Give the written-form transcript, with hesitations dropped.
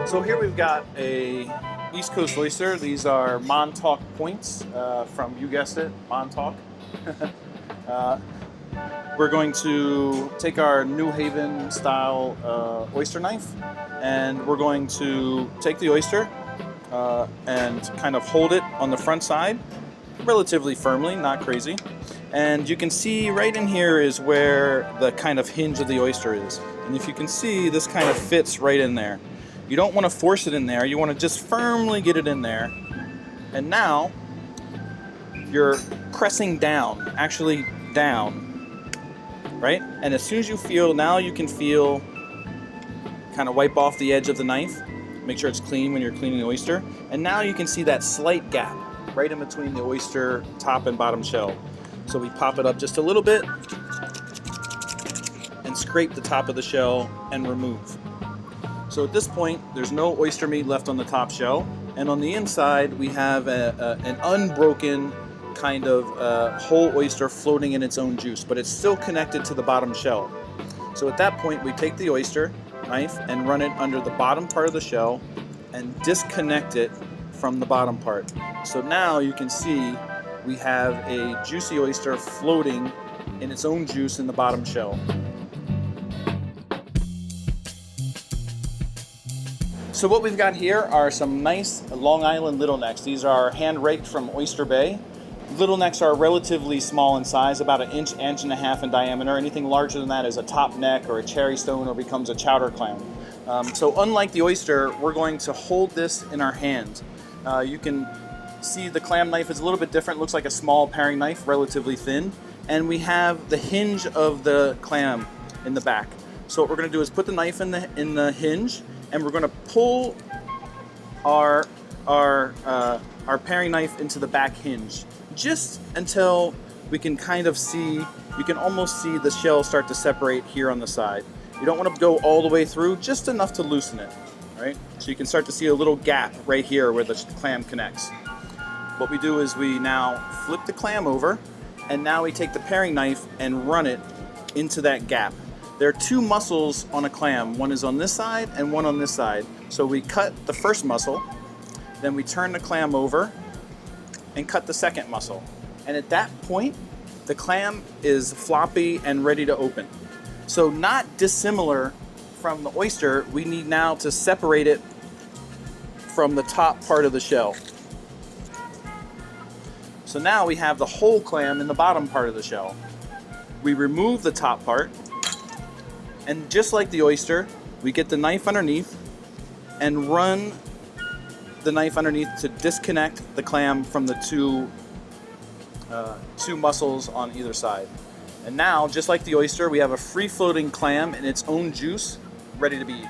So here we've got a East Coast oyster. These are Montauk points from, you guessed it, Montauk. We're going to take our New Haven style oyster knife, and we're going to take the oyster and kind of hold it on the front side relatively firmly, not crazy. And you can see right in here is where the kind of hinge of the oyster is. And if you can see, this kind of fits right in there. You don't want to force it in there, you want to just firmly get it in there. And now you're pressing down, actually down, right? And as soon as you feel, now you can feel, kind of wipe off the edge of the knife, make sure it's clean when you're cleaning the oyster. And now you can see that slight gap right in between the oyster top and bottom shell. So we pop it up just a little bit and scrape the top of the shell and remove. So at this point, there's no oyster meat left on the top shell, and on the inside we have an unbroken kind of whole oyster floating in its own juice, but it's still connected to the bottom shell. So at that point, we take the oyster knife and run it under the bottom part of the shell and disconnect it from the bottom part. So now you can see we have a juicy oyster floating in its own juice in the bottom shell. So what we've got here are some nice Long Island little necks. These are hand raked from Oyster Bay. Little necks are relatively small in size, about an inch, inch and a half in diameter. Anything larger than that is a top neck or a cherry stone or becomes a chowder clam. So unlike the oyster, we're going to hold this in our hand. You can see the clam knife is a little bit different. Looks like a small paring knife, relatively thin. And we have the hinge of the clam in the back. So what we're going to do is put the knife in the hinge, and we're going to pull our paring knife into the back hinge, just until we can kind of see, you can almost see the shell start to separate here on the side. You don't want to go all the way through, just enough to loosen it, right? So you can start to see a little gap right here where the clam connects. What we do is we now flip the clam over, and now we take the paring knife and run it into that gap. There are two muscles on a clam. One is on this side and one on this side. So we cut the first muscle, then we turn the clam over and cut the second muscle. And at that point, the clam is floppy and ready to open. So not dissimilar from the oyster, we need now to separate it from the top part of the shell. So now we have the whole clam in the bottom part of the shell. We remove the top part, and just like the oyster, we get the knife underneath and run the knife underneath to disconnect the clam from the two muscles on either side. And now, just like the oyster, we have a free-floating clam in its own juice, ready to be eaten.